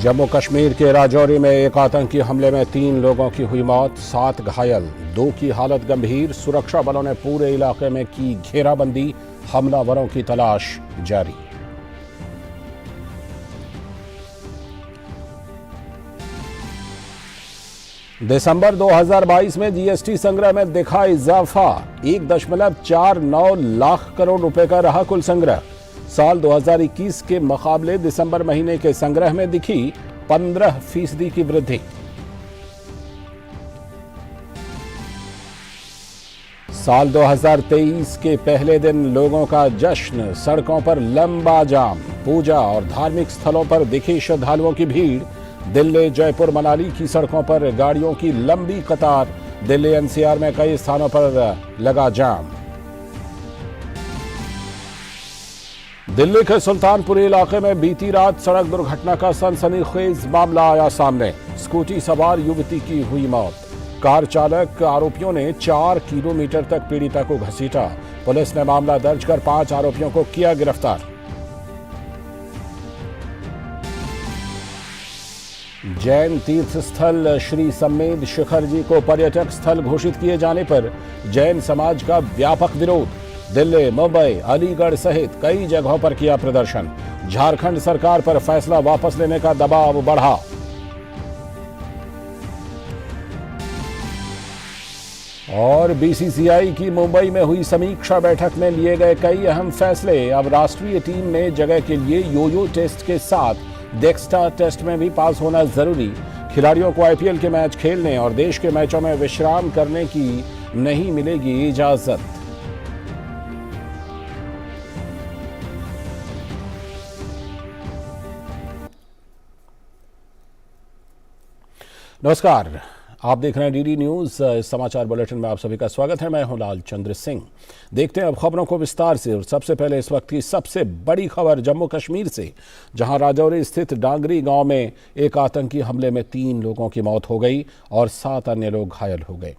जम्मू कश्मीर के राजौरी में एक आतंकी हमले में 3 लोगों की हुई मौत, 7 घायल, 2 की हालत गंभीर। सुरक्षा बलों ने पूरे इलाके में की घेराबंदी, हमलावरों की तलाश जारी। दिसंबर 2022 में जीएसटी संग्रह में दिखा इजाफा, 1.49 लाख करोड़ रुपए का रहा कुल संग्रह। साल 2021 के मुकाबले दिसंबर महीने के संग्रह में दिखी 15% की वृद्धि। साल 2023 के पहले दिन लोगों का जश्न, सड़कों पर लंबा जाम, पूजा और धार्मिक स्थलों पर दिखी श्रद्धालुओं की भीड़। दिल्ली, जयपुर, मनाली की सड़कों पर गाड़ियों की लंबी कतार। दिल्ली एनसीआर में कई स्थानों पर लगा जाम। दिल्ली के सुल्तानपुरी इलाके में बीती रात सड़क दुर्घटना का सनसनीखेज मामला आया सामने। स्कूटी सवार युवती की हुई मौत। कार चालक आरोपियों ने 4 किलोमीटर तक पीड़िता को घसीटा। पुलिस ने मामला दर्ज कर 5 आरोपियों को किया गिरफ्तार। जैन तीर्थ स्थल श्री सम्मेद शिखर जी को पर्यटक स्थल घोषित किए जाने पर जैन समाज का व्यापक विरोध। दिल्ली, मुंबई, अलीगढ़ सहित कई जगहों पर किया प्रदर्शन। झारखंड सरकार पर फैसला वापस लेने का दबाव बढ़ा। और बीसीसीआई की मुंबई में हुई समीक्षा बैठक में लिए गए कई अहम फैसले। अब राष्ट्रीय टीम में जगह के लिए योयो टेस्ट के साथ डेक्स्टा टेस्ट में भी पास होना जरूरी। खिलाड़ियों को आईपीएल के मैच खेलने और देश के मैचों में विश्राम करने की नहीं मिलेगी इजाजत। नमस्कार, आप देख रहे हैं डीडी न्यूज समाचार बुलेटिन में आप सभी का स्वागत है। मैं हूं लाल चंद्र सिंह। देखते हैं अब खबरों को विस्तार से। और सबसे पहले इस वक्त की सबसे बड़ी खबर जम्मू कश्मीर से, जहां राजौरी स्थित डांगरी गांव में एक आतंकी हमले में 3 लोगों की मौत हो गई और 7 अन्य लोग घायल हो गए।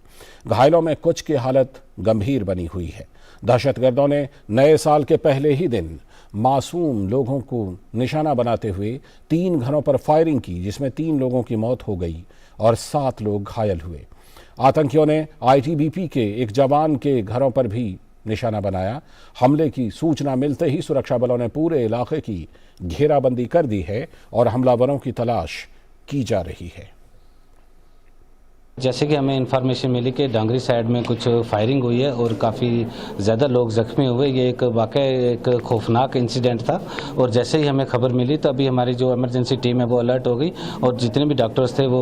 घायलों में कुछ की हालत गंभीर बनी हुई है। दहशतगर्दों ने नए साल के पहले ही दिन मासूम लोगों को निशाना बनाते हुए 3 घरों पर फायरिंग की, जिसमें 3 लोगों की मौत हो गई और 7 लोग घायल हुए। आतंकियों ने आईटीबीपी के एक जवान के घरों पर भी निशाना बनाया। हमले की सूचना मिलते ही सुरक्षा बलों ने पूरे इलाके की घेराबंदी कर दी है और हमलावरों की तलाश की जा रही है। जैसे कि हमें इन्फॉर्मेशन मिली कि डांगरी साइड में कुछ फायरिंग हुई है और काफ़ी ज़्यादा लोग जख्मी हुए। ये एक वाकई एक खौफनाक इंसिडेंट था और जैसे ही हमें खबर मिली तो अभी हमारी जो इमरजेंसी टीम है वो अलर्ट हो गई और जितने भी डॉक्टर्स थे वो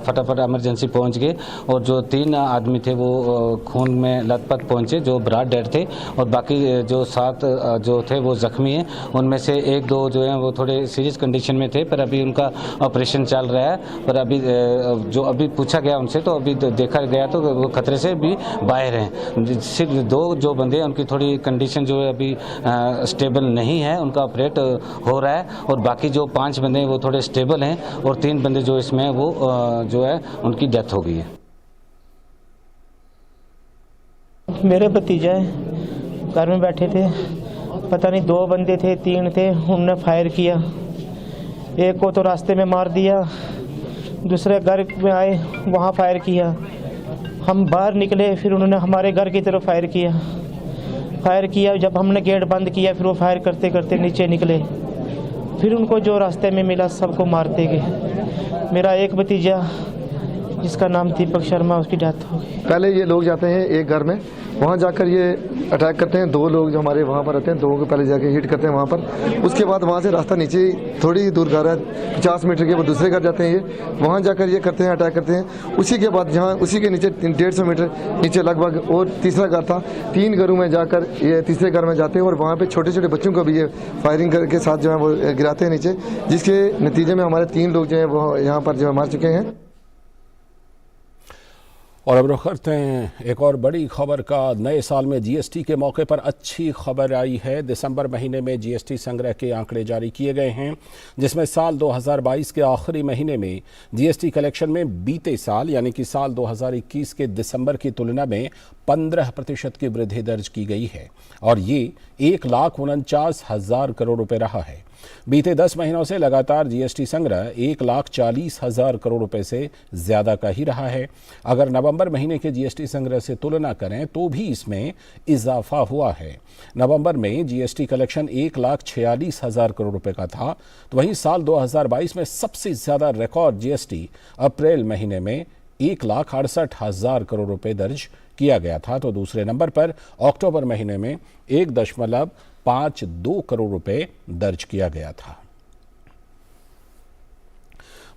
फटाफट इमरजेंसी पहुंच गए और जो 3 आदमी थे वो खून में लथपथ पहुंचे, जो ब्राड डेड थे, और बाकी जो 7 जो थे वो जख्मी हैं। उनमें से 1-2 जो हैं वो थोड़े सीरियस कंडीशन में थे, पर अभी उनका ऑपरेशन चल रहा है। पर अभी जो अभी पूछा गया उनसे तो अभी देखा गया तो वो खतरे से भी बाहर हैं। सिर्फ 2 जो बंदे हैं उनकी थोड़ी कंडीशन जो है अभी स्टेबल नहीं है, उनका ऑपरेट हो रहा है और बाकी जो 5 बंदे हैं वो थोड़े स्टेबल हैं और 3 बंदे जो इसमें वो जो है उनकी डेथ हो गई है। मेरे भतीजा है, घर में बैठे थे, पता नहीं 2 बंदे थे 3 थे, उन्होंने फायर किया। एक को तो रास्ते में मार दिया, दूसरे घर में आए वहाँ फायर किया। हम बाहर निकले, फिर उन्होंने हमारे घर की तरफ फायर किया। जब हमने गेट बंद किया फिर वो फायर करते करते नीचे निकले, फिर उनको जो रास्ते में मिला सबको मारते गए। मेरा एक भतीजा जिसका नाम दीपक शर्मा, उसकी डेथ हो गई। पहले ये लोग जाते हैं एक घर में, वहाँ जाकर ये अटैक करते हैं। 2 लोग जो हमारे वहाँ पर रहते हैं, 2 को पहले जाके हिट करते हैं वहाँ पर। उसके बाद वहाँ से रास्ता नीचे थोड़ी ही दूर घर है, 50 मीटर के, वो दूसरे घर जाते हैं। ये वहाँ जाकर ये करते हैं, अटैक करते हैं। उसी के बाद जहाँ उसी के नीचे 150 मीटर नीचे लगभग और तीसरा घर था। 3 घरों में जाकर ये तीसरे घर में जाते हैं और वहाँ पर छोटे छोटे बच्चों को भी ये फायरिंग के साथ जो है वो गिराते हैं नीचे, जिसके नतीजे में हमारे 3 लोग जो है वो यहाँ पर जो मार चुके हैं। और अब रुख करते हैं एक और बड़ी खबर का। नए साल में जीएसटी के मौके पर अच्छी खबर आई है। दिसंबर महीने में जीएसटी संग्रह के आंकड़े जारी किए गए हैं, जिसमें साल 2022 के आखिरी महीने में जीएसटी कलेक्शन में बीते साल यानी कि साल 2021 के दिसंबर की तुलना में 15% की वृद्धि दर्ज की गई है और ये 1,49,000 करोड़ रुपए रहा है। बीते 10 महीनों से लगातार जीएसटी संग्रह 1,40,000 करोड़ रुपए से ज्यादा का ही रहा है। अगर नवंबर महीने के जीएसटी संग्रह से तुलना करें तो भी इसमें इजाफा हुआ है। नवंबर में जीएसटी कलेक्शन 1,46,000 करोड़ रुपए का था, तो वहीं साल 2022 में सबसे ज्यादा रिकॉर्ड जीएसटी अप्रैल महीने में 1,68,000 करोड़ रुपए दर्ज किया गया था, तो दूसरे नंबर पर अक्टूबर महीने में 1.52 करोड़ रुपए दर्ज किया गया था।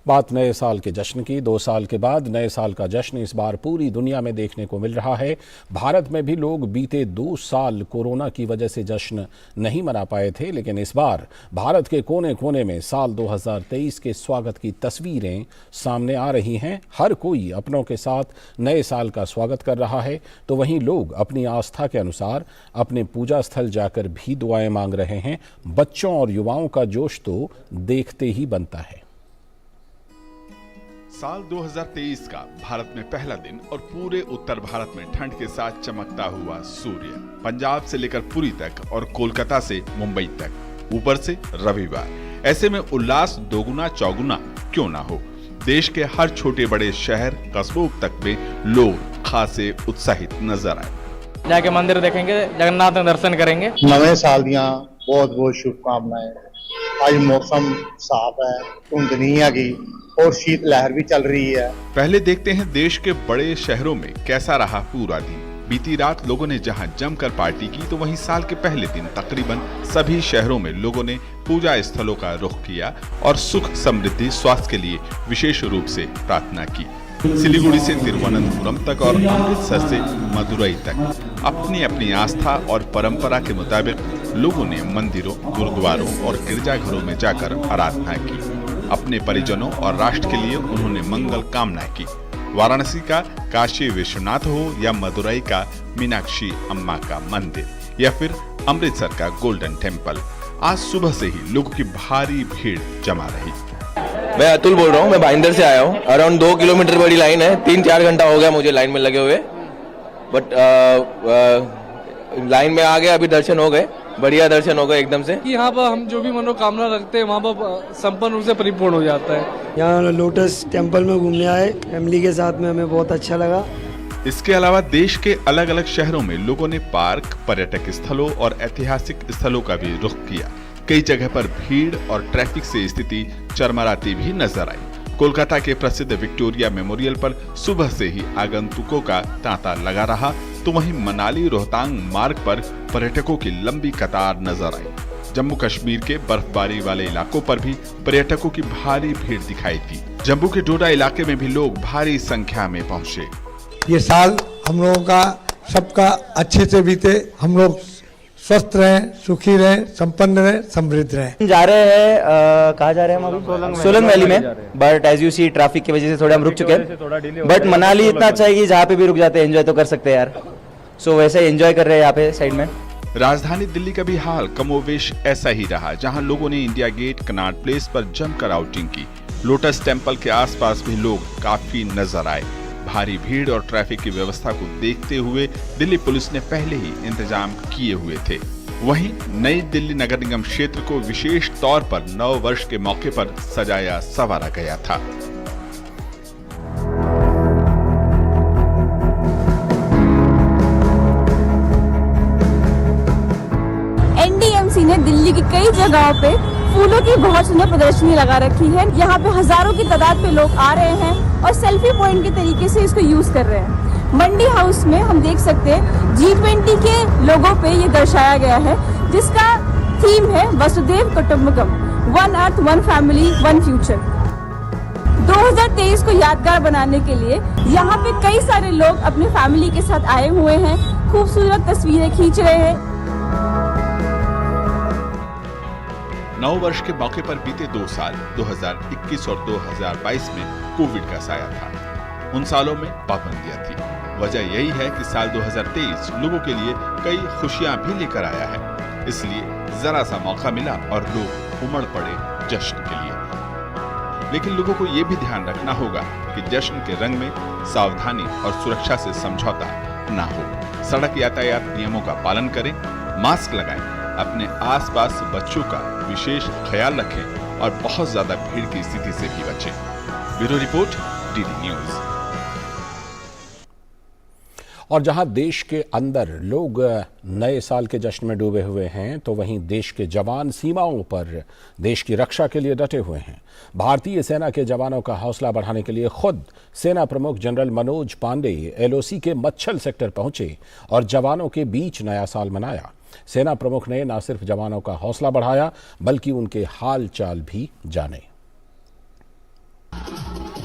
बात नए साल के जश्न की। 2 साल के बाद नए साल का जश्न इस बार पूरी दुनिया में देखने को मिल रहा है। भारत में भी लोग बीते 2 साल कोरोना की वजह से जश्न नहीं मना पाए थे, लेकिन इस बार भारत के कोने कोने में साल 2023 के स्वागत की तस्वीरें सामने आ रही हैं। हर कोई अपनों के साथ नए साल का स्वागत कर रहा है, तो वहीं लोग अपनी आस्था के अनुसार अपने पूजा स्थल जाकर भी दुआएं मांग रहे हैं। बच्चों और युवाओं का जोश तो देखते ही बनता है। साल 2023 का भारत में पहला दिन और पूरे उत्तर भारत में ठंड के साथ चमकता हुआ सूर्य, पंजाब से लेकर पुरी तक और कोलकाता से मुंबई तक, ऊपर से रविवार। ऐसे में उल्लास दोगुना चौगुना क्यों ना हो। देश के हर छोटे बड़े शहर कस्बों तक में लोग खासे उत्साहित नजर आए। जाके मंदिर देखेंगे, जगन्नाथ में दर्शन करेंगे। नवे साल दियां बहुत बहुत शुभकामनाएं। आज मौसम साफ है, धुंध नहीं हैगी और शीत लहर भी चल रही है। पहले देखते हैं देश के बड़े शहरों में कैसा रहा पूरा दिन। बीती रात लोगों ने जहां जमकर पार्टी की, तो वहीं साल के पहले दिन तकरीबन सभी शहरों में लोगों ने पूजा स्थलों का रुख किया और सुख समृद्धि स्वास्थ्य के लिए विशेष रूप से प्रार्थना की। सिलीगुड़ी से तिरुवनंतपुरम तक और अमृतसर से मदुरई तक अपनी अपनी आस्था और परंपरा के मुताबिक लोगों ने मंदिरों, गुरुद्वारों और गिरजाघरों में जाकर आराधना की। अपने परिजनों और राष्ट्र के लिए उन्होंने मंगल कामनाएं की। वाराणसी का काशी विश्वनाथ हो या मदुरई का मीनाक्षी अम्मा का मंदिर या फिर अमृतसर का गोल्डन टेम्पल, आज सुबह से ही लोगों की भारी भीड़ जमा रही। मैं अतुल बोल रहा हूँ, मैं भाईंदर से आया हूँ। अराउंड 2 किलोमीटर बड़ी लाइन है, 3-4 घंटा हो गया मुझे लाइन में लगे हुए, बट लाइन में आ गए, अभी दर्शन हो गए, बढ़िया दर्शन हो गए एकदम से। कि यहाँ पर हम जो भी मनोकामना रखते हैं वहाँ पर संपन्न रूप से परिपूर्ण हो जाता है। यहाँ लोटस टेम्पल में घूमने आए फैमिली के साथ में, हमें बहुत अच्छा लगा। इसके अलावा देश के अलग अलग शहरों में लोगों ने पार्क, पर्यटक स्थलों और ऐतिहासिक स्थलों का भी रुख किया। कई जगह पर भीड़ और ट्रैफिक से स्थिति चरमराती भी नजर आई। कोलकाता के प्रसिद्ध विक्टोरिया मेमोरियल पर सुबह से ही आगंतुकों का तांता लगा रहा, तो वहीं मनाली रोहतांग मार्ग पर पर्यटकों की लंबी कतार नजर आई। जम्मू कश्मीर के बर्फबारी वाले इलाकों पर भी पर्यटकों की भारी भीड़ दिखाई दी। जम्मू के डोडा इलाके में भी लोग भारी संख्या में पहुंचे। ये साल हम लोगों का सबका अच्छे से बीते, हम लोग स्वस्थ रहें, सुखी रहें, संपन्न रहें, समृद्ध रहें। जा रहे हैं, कहाँ जा रहे हैं हम अभी? सोलंग वैली में, but as you see traffic की वजह से थोड़ा हम रुक चुके हैं। बट मनाली इतना अच्छा है कि जहाँ पे भी रुक जाते हैं एंजॉय तो कर सकते हैं यार। सो वैसे एंजॉय कर रहे हैं यहाँ पे साइड में। राजधानी दिल्ली का भी हाल कमोवेश ऐसा ही रहा, जहां लोगों ने इंडिया गेट, कनॉट प्लेस पर जमकर आउटिंग की। लोटस टेम्पल के आसपास भी लोग काफी नजर आए। भारी भीड़ और ट्रैफिक की व्यवस्था को देखते हुए दिल्ली पुलिस ने पहले ही इंतजाम किए हुए थे। वहीं नई दिल्ली नगर निगम क्षेत्र को विशेष तौर पर नव वर्ष के मौके पर सजाया संवारा गया था। एनडीएमसी ने दिल्ली की कई जगहों पे फूलों की बहुत सुंदर प्रदर्शनी लगा रखी है। यहाँ पे हजारों की तादाद पे लोग आ रहे हैं और सेल्फी पॉइंट के तरीके से इसको यूज कर रहे हैं। मंडी हाउस में हम देख सकते हैं G20 के लोगों पे ये दर्शाया गया है, जिसका थीम है वसुधैव कुटुंबकम, 1 अर्थ 1 फैमिली 1 फ्यूचर। 2023 को यादगार बनाने के लिए यहाँ पे कई सारे लोग अपने फैमिली के साथ आए हुए हैं, खूबसूरत तस्वीरें खींच रहे हैं। नव वर्ष के मौके पर बीते 2 साल 2021 और 2022 में कोविड का साया था। उन सालों में पाबंदियां थी। वजह यही है कि साल 2023 लोगों के लिए कई खुशियां भी लेकर आया है, इसलिए जरा सा मौका मिला और लोग उमड़ पड़े जश्न के लिए। लेकिन लोगों को ये भी ध्यान रखना होगा कि जश्न के रंग में सावधानी और सुरक्षा से समझौता ना हो। सड़क यातायात नियमों का पालन करें, मास्क लगाएं, अपने आसपास बच्चों का विशेष ख्याल रखें और बहुत ज्यादा भीड़ की स्थिति से भी बचें। Bureau report, DD news. और जहां देश के अंदर लोग नए साल के जश्न में डूबे हुए हैं, तो वहीं देश के जवान सीमाओं पर देश की रक्षा के लिए डटे हुए हैं। भारतीय सेना के जवानों का हौसला बढ़ाने के लिए खुद सेना प्रमुख जनरल मनोज पांडे एलओसी के मच्छल सेक्टर पहुंचे और जवानों के बीच नया साल मनाया। सेना प्रमुख ने न सिर्फ जवानों का हौसला बढ़ाया, बल्कि उनके हाल चाल भी जाने।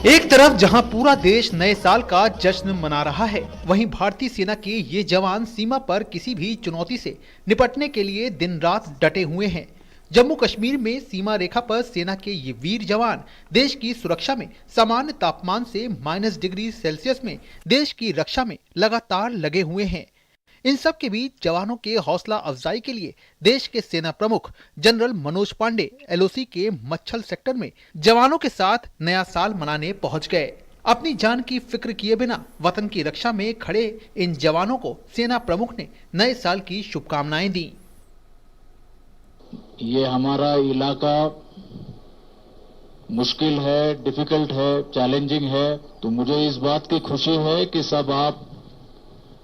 एक तरफ जहां पूरा देश नए साल का जश्न मना रहा है, वहीं भारतीय सेना के ये जवान सीमा पर किसी भी चुनौती से निपटने के लिए दिन रात डटे हुए हैं। जम्मू कश्मीर में सीमा रेखा पर सेना के ये वीर जवान देश की सुरक्षा में सामान्य तापमान से -डिग्री में देश की रक्षा में लगातार लगे हुए हैं। इन सब के बीच जवानों के हौसला अफजाई के लिए देश के सेना प्रमुख जनरल मनोज पांडे एलओसी के मच्छल सेक्टर में जवानों के साथ नया साल मनाने पहुंच गए। अपनी जान की फिक्र किए बिना वतन की रक्षा में खड़े इन जवानों को सेना प्रमुख ने नए साल की शुभकामनाएं दी। ये हमारा इलाका मुश्किल है, डिफिकल्ट है, चैलेंजिंग है, तो मुझे इस बात की खुशी है कि सब आप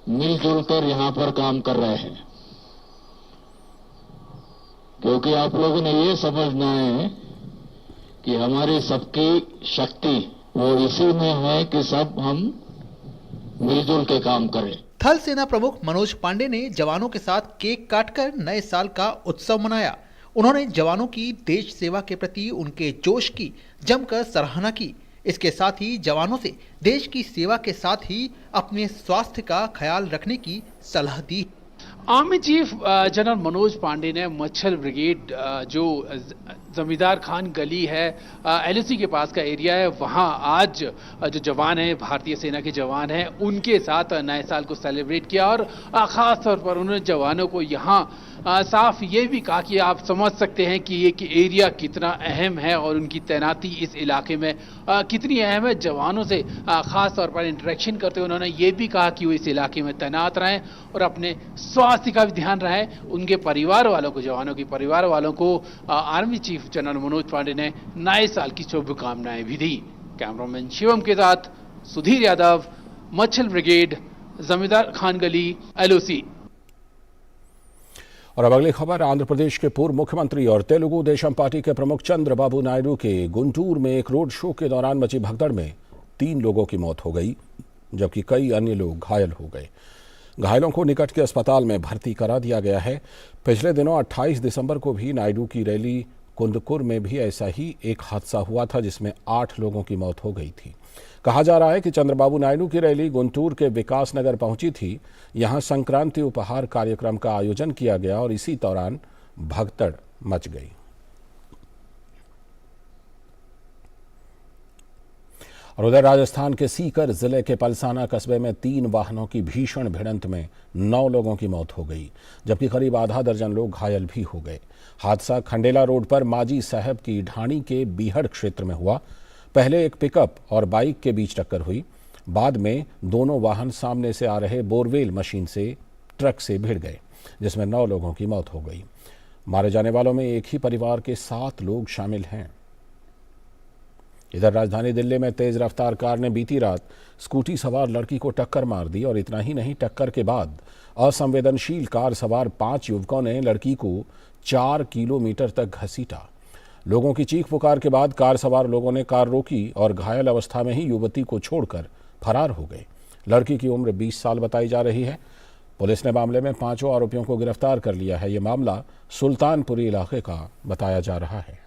मिलजुल कर यहाँ पर काम कर रहे हैं, क्योंकि आप लोगों ने ये समझना है कि हमारी सबकी शक्ति वो इसी में है कि सब हम मिलजुल के काम करें। थल सेना प्रमुख मनोज पांडे ने जवानों के साथ केक काटकर नए साल का उत्सव मनाया। उन्होंने जवानों की देश सेवा के प्रति उनके जोश की जमकर सराहना की। इसके साथ ही जवानों से देश की सेवा के साथ ही अपने स्वास्थ्य का ख्याल रखने की सलाह दी। Army chief general Manoj Pande ने मच्छल ब्रिगेड जो जमींदार खान गली है, एलओसी के पास का एरिया है, वहां आज जो जवान हैं, भारतीय सेना के जवान हैं, उनके साथ नए साल को सेलिब्रेट किया और खास तौर पर उन्होंने जवानों को यहां साफ ये भी कहा कि आप समझ सकते हैं कि ये एरिया कितना अहम है और उनकी तैनाती इस इलाके में कितनी अहम है। जवानों से खास तौर पर इंटरेक्शन करते हुए उन्होंने ये भी कहा कि वो इस इलाके में तैनात रहें और अपने स्वास्थ्य का भी ध्यान रखें। उनके परिवार वालों को, जवानों के परिवार वालों को army chief general Manoj Pande ने नए साल की शुभकामनाएं भी दी। कैमरामैन शिवम के साथ सुधीर यादव, मच्छल ब्रिगेड, जमींदार खान गली, एलओसी। और अब अगली खबर, आंध्र प्रदेश के पूर्व मुख्यमंत्री और तेलुगु देशम पार्टी के प्रमुख चंद्रबाबू नायडू के गुंटूर में एक रोड शो के दौरान मची भगदड़ में 3 लोगों की मौत हो गई, जबकि कई अन्य लोग घायल हो गए। घायलों को निकट के अस्पताल में भर्ती करा दिया गया है। पिछले दिनों 28 दिसंबर को भी नायडू की रैली कुंदकुर में भी ऐसा ही एक हादसा हुआ था, जिसमें 8 लोगों की मौत हो गई थी। कहा जा रहा है कि चंद्रबाबू नायडू की रैली गुंटूर के विकास नगर पहुंची थी। यहां संक्रांति उपहार कार्यक्रम का आयोजन किया गया और इसी दौरान भगदड़ मच गई। और उधर राजस्थान के सीकर जिले के पलसाना कस्बे में 3 वाहनों की भीषण भिड़ंत में 9 लोगों की मौत हो गई, जबकि करीब आधा दर्जन लोग घायल भी हो गए। हादसा खंडेला रोड पर माजी साहब की ढाणी के बीहड़ क्षेत्र में हुआ। पहले एक पिकअप और बाइक के बीच टक्कर हुई। बाद में दोनों वाहन सामने से आ रहे बोरवेल मशीन से ट्रक से भिड़ गए, जिसमें 9 लोगों की मौत हो गई। मारे जाने वालों में एक ही परिवार के 7 लोग शामिल हैं। इधर राजधानी दिल्ली में तेज रफ्तार कार ने बीती रात स्कूटी सवार लड़की को टक्कर मार दी और इतना ही नहीं, टक्कर के बाद असंवेदनशील कार सवार 5 युवकों ने लड़की को 4 किलोमीटर तक घसीटा। लोगों की चीख पुकार के बाद कार सवार लोगों ने कार रोकी और घायल अवस्था में ही युवती को छोड़कर फरार हो गए। लड़की की उम्र 20 साल बताई जा रही है। पुलिस ने मामले में 5 आरोपियों को गिरफ्तार कर लिया है। ये मामला सुल्तानपुरी इलाके का बताया जा रहा है।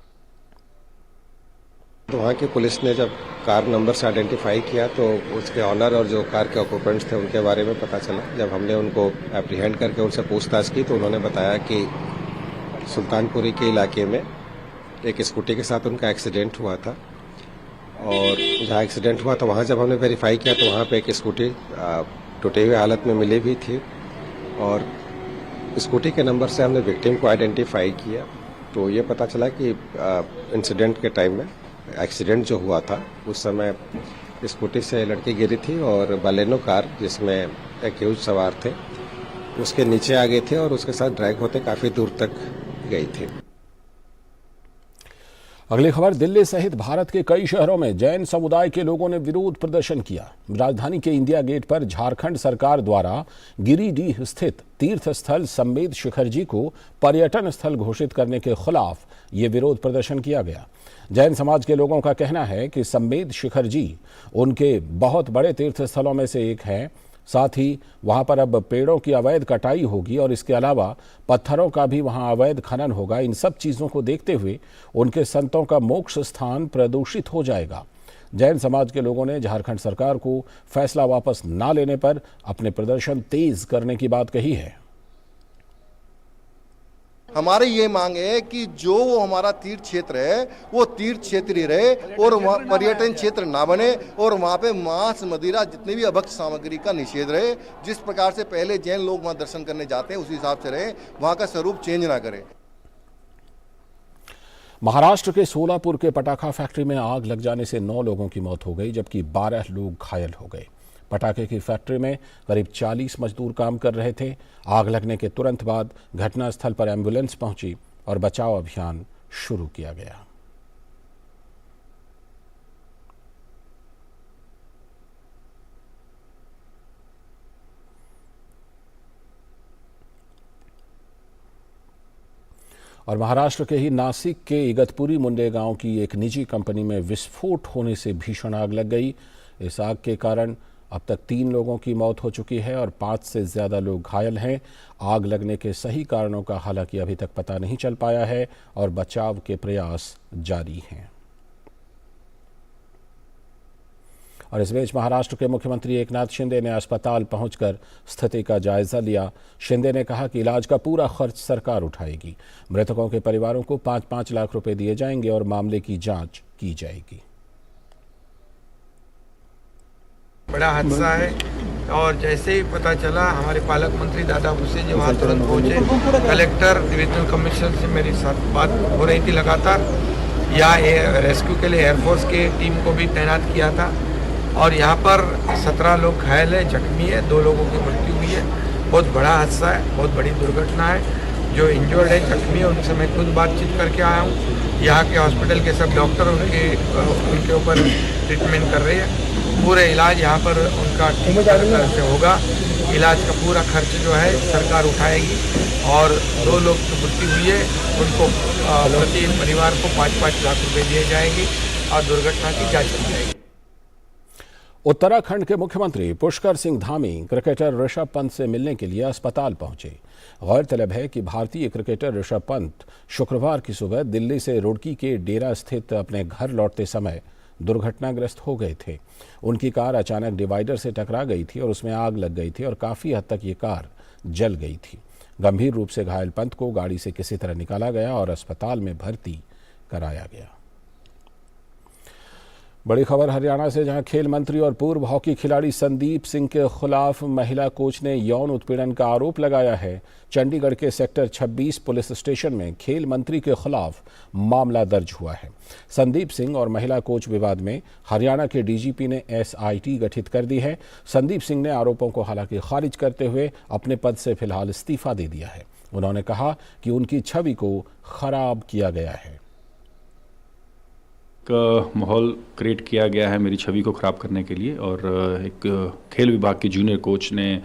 तो वहाँ की पुलिस ने जब कार नंबर से आइडेंटिफाई किया तो उसके ऑनर और जो कार के ऑक्यूपेंट्स थे उनके बारे में पता चला। जब हमने उनको एप्रीहेंड करके उनसे पूछताछ की तो उन्होंने बताया कि सुल्तानपुरी के इलाके में एक स्कूटी के साथ उनका एक्सीडेंट हुआ था और जहाँ एक्सीडेंट हुआ तो वहाँ जब हमने वेरीफाई किया तो वहाँ पे एक स्कूटी टूटे हुए हालत में मिली भी थी और स्कूटी के नंबर से हमने विक्टिम को आइडेंटिफाई किया तो ये पता चला कि इंसिडेंट के टाइम में एक्सीडेंट जो हुआ था उस समय स्कूटी से लड़की गिरी थी और बालेनो कार जिसमें एक्यूज सवार थे उसके नीचे आ गए थे और उसके साथ ड्रैग होते काफ़ी दूर तक गई थी। अगली खबर, दिल्ली सहित भारत के कई शहरों में जैन समुदाय के लोगों ने विरोध प्रदर्शन किया। राजधानी के इंडिया गेट पर झारखंड सरकार द्वारा गिरिडीह स्थित तीर्थ स्थल संवेद शिखर जी को पर्यटन स्थल घोषित करने के खिलाफ ये विरोध प्रदर्शन किया गया। जैन समाज के लोगों का कहना है कि संवेद शिखर जी उनके बहुत बड़े तीर्थ स्थलों में से एक है। साथ ही वहां पर अब पेड़ों की अवैध कटाई होगी और इसके अलावा पत्थरों का भी वहां अवैध खनन होगा। इन सब चीज़ों को देखते हुए उनके संतों का मोक्ष स्थान प्रदूषित हो जाएगा। जैन समाज के लोगों ने झारखंड सरकार को फैसला वापस ना लेने पर अपने प्रदर्शन तेज करने की बात कही है। हमारी ये मांग है कि जो वो हमारा तीर्थ क्षेत्र है वो तीर्थ क्षेत्र ही रहे और वहाँ पर्यटन क्षेत्र ना बने और वहाँ पे मांस मदिरा जितनी भी अभक्त सामग्री का निषेध रहे। जिस प्रकार से पहले जैन लोग वहाँ दर्शन करने जाते हैं उसी हिसाब से रहे, वहाँ का स्वरूप चेंज ना करें। महाराष्ट्र के सोलापुर के पटाखा फैक्ट्री में आग लग जाने से 9 लोगों की मौत हो गई जबकि 12 लोग घायल हो गए। पटाखे की फैक्ट्री में करीब 40 मजदूर काम कर रहे थे। आग लगने के तुरंत बाद घटनास्थल पर एम्बुलेंस पहुंची और बचाव अभियान शुरू किया गया। और महाराष्ट्र के ही नासिक के इगतपुरी मुंडे गांव की एक निजी कंपनी में विस्फोट होने से भीषण आग लग गई। इस आग के कारण अब तक 3 लोगों की मौत हो चुकी है और 5 से ज़्यादा लोग घायल हैं। आग लगने के सही कारणों का हालांकि अभी तक पता नहीं चल पाया है और बचाव के प्रयास जारी हैं। और इस बीच महाराष्ट्र के मुख्यमंत्री एकनाथ शिंदे ने अस्पताल पहुंचकर स्थिति का जायजा लिया। शिंदे ने कहा कि इलाज का पूरा खर्च सरकार उठाएगी। मृतकों के परिवारों को 5-5 लाख रुपए दिए जाएंगे और मामले की जांच की जाएगी। बड़ा हादसा है और जैसे ही पता चला हमारे पालक मंत्री दादा भुसे जी वहाँ तुरंत पहुँचे। कलेक्टर डिविजनल कमिश्नर से मेरी साथ बात हो रही थी लगातार। यहाँ रेस्क्यू के लिए एयरफोर्स की टीम को भी तैनात किया था और यहाँ पर 17 लोग घायल है, जख्मी है, 2 लोगों की मृत्यु हुई है। बहुत बड़ा हादसा है, बहुत बड़ी दुर्घटना है। जो इंजर्ड है, जख्मी है, उनसे मैं खुद बातचीत करके आया हूँ। यहाँ के हॉस्पिटल के सब डॉक्टर उनके ऊपर ट्रीटमेंट कर रहे हैं। पूरे इलाज यहाँ पर उनका ठीक तरह से होगा। इलाज का पूरा खर्च जो है सरकार उठाएगी और 2 लोग की मृत्यु हुई है उनको प्रति परिवार को 5-5 लाख रुपए दिए जाएंगे और दुर्घटना की जांच की जाएगी। उत्तराखंड के मुख्यमंत्री पुष्कर सिंह धामी क्रिकेटर ऋषभ पंत से मिलने के लिए अस्पताल पहुंचे। गौरतलब है कि भारतीय क्रिकेटर ऋषभ पंत शुक्रवार की सुबह दिल्ली से रुड़की के डेरा स्थित अपने घर लौटते समय दुर्घटनाग्रस्त हो गए थे। उनकी कार अचानक डिवाइडर से टकरा गई थी और उसमें आग लग गई थी और काफ़ी हद तक ये कार जल गई थी। गंभीर रूप से घायल पंत को गाड़ी से किसी तरह निकाला गया और अस्पताल में भर्ती कराया गया। बड़ी खबर हरियाणा से, जहां खेल मंत्री और पूर्व हॉकी खिलाड़ी संदीप सिंह के खिलाफ महिला कोच ने यौन उत्पीड़न का आरोप लगाया है। चंडीगढ़ के सेक्टर 26 पुलिस स्टेशन में खेल मंत्री के खिलाफ मामला दर्ज हुआ है। संदीप सिंह और महिला कोच विवाद में हरियाणा के डीजीपी ने SIT गठित कर दी है। संदीप सिंह ने आरोपों को हालांकि खारिज करते हुए अपने पद से फिलहाल इस्तीफा दे दिया है। उन्होंने कहा कि उनकी छवि को खराब किया गया है। माहौल क्रिएट किया गया है मेरी छवि को ख़राब करने के लिए और एक खेल विभाग के जूनियर कोच ने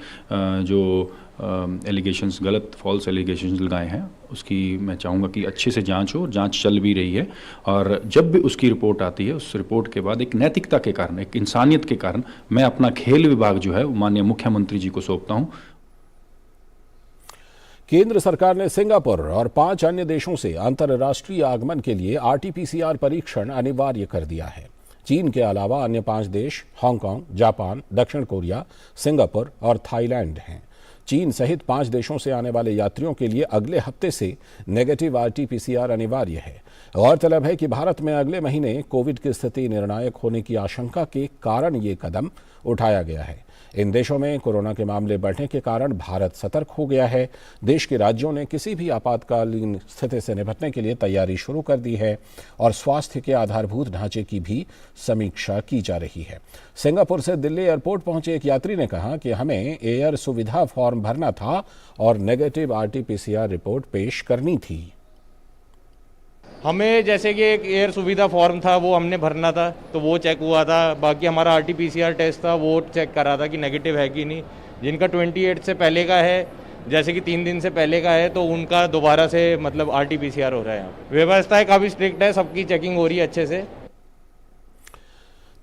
जो एलिगेशंस, गलत फॉल्स एलिगेशंस लगाए हैं, उसकी मैं चाहूँगा कि अच्छे से जांच हो। जांच चल भी रही है और जब भी उसकी रिपोर्ट आती है, उस रिपोर्ट के बाद एक नैतिकता के कारण, एक इंसानियत के कारण मैं अपना खेल विभाग जो है माननीय मुख्यमंत्री जी को सौंपता हूँ। केंद्र सरकार ने सिंगापुर और 5 अन्य देशों से अंतर्राष्ट्रीय आगमन के लिए RT-PCR परीक्षण अनिवार्य कर दिया है। चीन के अलावा अन्य 5 देश हांगकांग, जापान, दक्षिण कोरिया, सिंगापुर और थाईलैंड हैं। चीन सहित 5 देशों से आने वाले यात्रियों के लिए अगले हफ्ते से नेगेटिव RT-PCR अनिवार्य है। गौरतलब है कि भारत में अगले महीने कोविड की स्थिति निर्णायक होने की आशंका के कारण ये कदम उठाया गया है। इन देशों में कोरोना के मामले बढ़ने के कारण भारत सतर्क हो गया है। देश के राज्यों ने किसी भी आपातकालीन स्थिति से निपटने के लिए तैयारी शुरू कर दी है और स्वास्थ्य के आधारभूत ढांचे की भी समीक्षा की जा रही है। सिंगापुर से दिल्ली एयरपोर्ट पहुंचे एक यात्री ने कहा कि हमें एयर सुविधा फॉर्म भरना था और नेगेटिव RT-PCR रिपोर्ट पेश करनी थी। हमें जैसे कि एक एयर सुविधा फॉर्म था वो हमने भरना था, तो वो चेक हुआ था। बाकी हमारा RT-PCR टेस्ट था, वो चेक कर रहा था कि नेगेटिव है कि नहीं। जिनका 28 से पहले का है, जैसे कि 3 दिन से पहले का है, तो उनका दोबारा से मतलब RT-PCR हो रहा है। यहाँ व्यवस्था काफ़ी स्ट्रिक्ट है, सबकी चेकिंग हो रही है अच्छे से।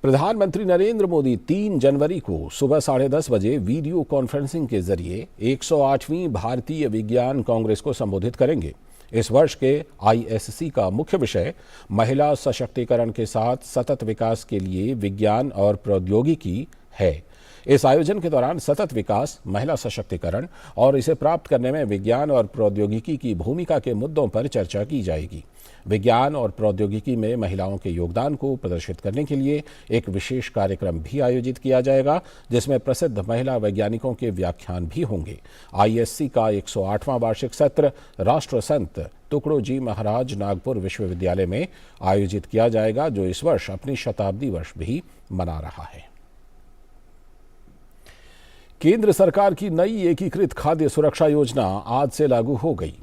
प्रधानमंत्री नरेंद्र मोदी 3 जनवरी को सुबह 10:30 बजे वीडियो कॉन्फ्रेंसिंग के जरिए 108वीं भारतीय विज्ञान कांग्रेस को संबोधित करेंगे। इस वर्ष के ISC का मुख्य विषय महिला सशक्तिकरण के साथ सतत विकास के लिए विज्ञान और प्रौद्योगिकी है। इस आयोजन के दौरान सतत विकास, महिला सशक्तिकरण और इसे प्राप्त करने में विज्ञान और प्रौद्योगिकी की भूमिका के मुद्दों पर चर्चा की जाएगी। विज्ञान और प्रौद्योगिकी में महिलाओं के योगदान को प्रदर्शित करने के लिए एक विशेष कार्यक्रम भी आयोजित किया जाएगा, जिसमें प्रसिद्ध महिला वैज्ञानिकों के व्याख्यान भी होंगे। ISC का 108वां वार्षिक सत्र राष्ट्र संत तुकडोजी महाराज नागपुर विश्वविद्यालय में आयोजित किया जाएगा, जो इस वर्ष अपनी शताब्दी वर्ष भी मना रहा है। केंद्र सरकार की नई एकीकृत खाद्य सुरक्षा योजना आज से लागू हो गई।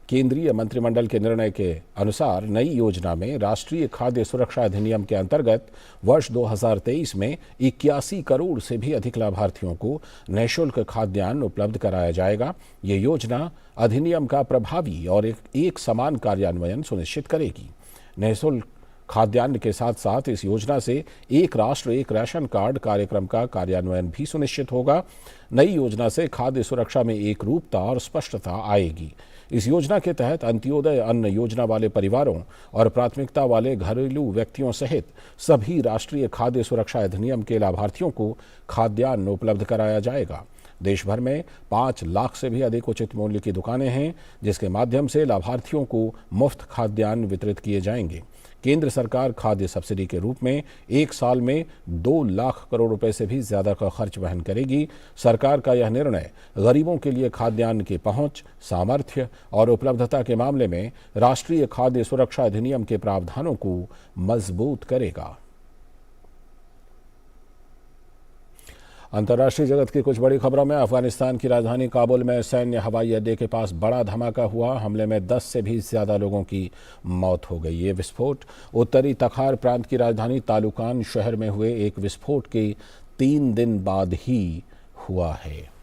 केंद्रीय मंत्रिमंडल के निर्णय के अनुसार नई योजना में राष्ट्रीय खाद्य सुरक्षा अधिनियम के अंतर्गत वर्ष 2023 में 81 करोड़ से भी अधिक लाभार्थियों को निःशुल्क खाद्यान्न उपलब्ध कराया जाएगा। ये योजना अधिनियम का प्रभावी और एक समान कार्यान्वयन सुनिश्चित करेगी। निःशुल्क खाद्यान्न के साथ साथ इस योजना से एक राष्ट्र एक राशन कार्ड कार्यक्रम का कार्यान्वयन भी सुनिश्चित होगा। नई योजना से खाद्य सुरक्षा में एक रूपता और स्पष्टता आएगी। इस योजना के तहत अंत्योदय अन्न योजना वाले परिवारों और प्राथमिकता वाले घरेलू व्यक्तियों सहित सभी राष्ट्रीय खाद्य सुरक्षा अधिनियम के लाभार्थियों को खाद्यान्न उपलब्ध कराया जाएगा। देश भर में 5 लाख से भी अधिक उचित मूल्य की दुकानें हैं, जिसके माध्यम से लाभार्थियों को मुफ्त खाद्यान्न वितरित किए जाएंगे। केंद्र सरकार खाद्य सब्सिडी के रूप में एक साल में 2 लाख करोड़ रुपए से भी ज्यादा का खर्च वहन करेगी। सरकार का यह निर्णय गरीबों के लिए खाद्यान्न की पहुंच, सामर्थ्य और उपलब्धता के मामले में राष्ट्रीय खाद्य सुरक्षा अधिनियम के प्रावधानों को मजबूत करेगा। अंतर्राष्ट्रीय जगत की कुछ बड़ी खबरों में अफगानिस्तान की राजधानी काबुल में सैन्य हवाई अड्डे के पास बड़ा धमाका हुआ। हमले में 10 से भी ज्यादा लोगों की मौत हो गई। ये विस्फोट उत्तरी तखार प्रांत की राजधानी तालुकान शहर में हुए एक विस्फोट के 3 दिन बाद ही हुआ है।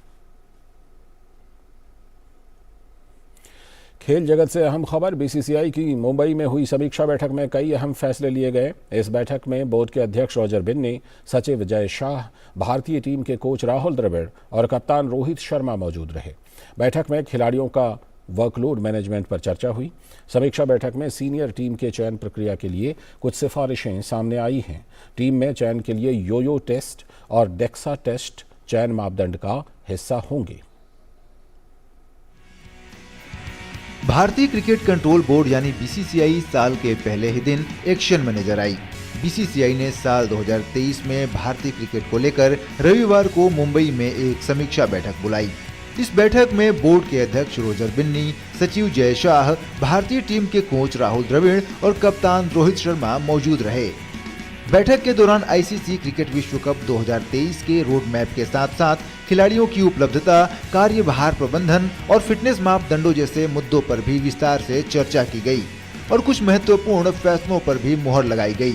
खेल जगत से अहम खबर, BCCI की मुंबई में हुई समीक्षा बैठक में कई अहम फैसले लिए गए। इस बैठक में बोर्ड के अध्यक्ष रॉजर बिन्नी, सचिव जय शाह, भारतीय टीम के कोच राहुल द्रविड़ और कप्तान रोहित शर्मा मौजूद रहे। बैठक में खिलाड़ियों का वर्कलोड मैनेजमेंट पर चर्चा हुई। समीक्षा बैठक में सीनियर टीम के चयन प्रक्रिया के लिए कुछ सिफारिशें सामने आई हैं। टीम में चयन के लिए योयो टेस्ट और डेक्सा टेस्ट चयन मापदंड का हिस्सा होंगे। भारतीय क्रिकेट कंट्रोल बोर्ड यानी BCCI साल के पहले ही दिन एक्शन में नजर आई। BCCI ने साल 2023 में भारतीय क्रिकेट को लेकर रविवार को मुंबई में एक समीक्षा बैठक बुलाई। इस बैठक में बोर्ड के अध्यक्ष रॉजर बिन्नी, सचिव जय शाह, भारतीय टीम के कोच राहुल द्रविड़ और कप्तान रोहित शर्मा मौजूद रहे। बैठक के दौरान ICC क्रिकेट विश्व कप 2023 के रोड मैप के साथ साथ खिलाड़ियों की उपलब्धता, कार्यभार प्रबंधन और फिटनेस मापदंडों जैसे मुद्दों पर भी विस्तार से चर्चा की गई और कुछ महत्वपूर्ण फैसलों पर भी मुहर लगाई गई।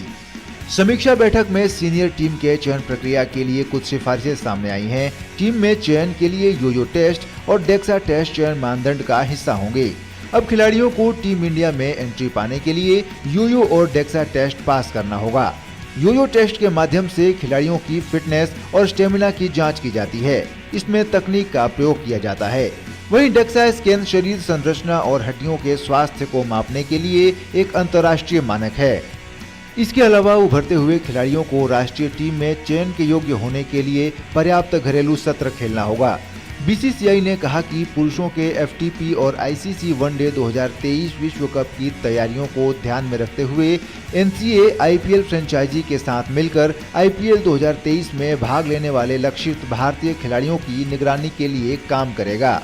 समीक्षा बैठक में सीनियर टीम के चयन प्रक्रिया के लिए कुछ सिफारिशें सामने आई हैं। टीम में चयन के लिए योयो टेस्ट और डेक्सा टेस्ट चयन मानदंड का हिस्सा होंगे। अब खिलाड़ियों को टीम इंडिया में एंट्री पाने के लिए योयो और डेक्सा टेस्ट पास करना होगा। योयो टेस्ट के माध्यम से खिलाड़ियों की फिटनेस और स्टेमिना की जांच की जाती है। इसमें तकनीक का प्रयोग किया जाता है। वहीं डेक्सा स्कैन शरीर संरचना और हड्डियों के स्वास्थ्य को मापने के लिए एक अंतर्राष्ट्रीय मानक है। इसके अलावा उभरते हुए खिलाड़ियों को राष्ट्रीय टीम में चयन के योग्य होने के लिए पर्याप्त घरेलू सत्र खेलना होगा। बीसीसीआई ने कहा कि पुरुषों के एफटीपी और आईसीसी वनडे 2023 विश्व कप की तैयारियों को ध्यान में रखते हुए एनसीए आईपीएल फ्रेंचाइजी के साथ मिलकर आईपीएल 2023 में भाग लेने वाले लक्षित भारतीय खिलाड़ियों की निगरानी के लिए काम करेगा।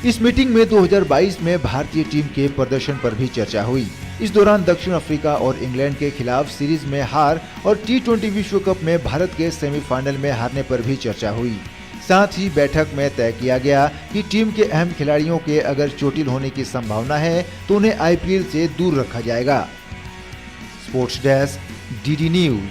इस मीटिंग में 2022 में भारतीय टीम के प्रदर्शन पर भी चर्चा हुई। इस दौरान दक्षिण अफ्रीका और इंग्लैंड के खिलाफ सीरीज में हार और T20 विश्व कप में भारत के सेमीफाइनल में हारने पर भी चर्चा हुई। साथ ही बैठक में तय किया गया कि टीम के अहम खिलाड़ियों के अगर चोटिल होने की संभावना है तो उन्हें आईपीएल से दूर रखा जाएगा। Sports desk, DD news.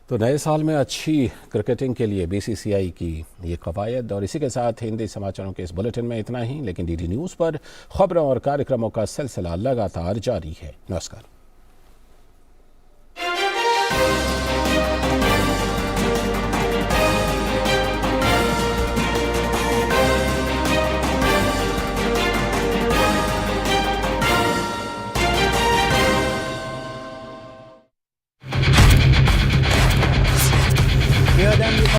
तो नए साल में अच्छी क्रिकेटिंग के लिए बीसीसीआई की ये कवायद। और इसी के साथ हिंदी समाचारों के इस बुलेटिन में इतना ही, लेकिन डीडी न्यूज़ पर खबरों और कार्यक्रमों का सिलसिला लगातार जारी है। नमस्कार।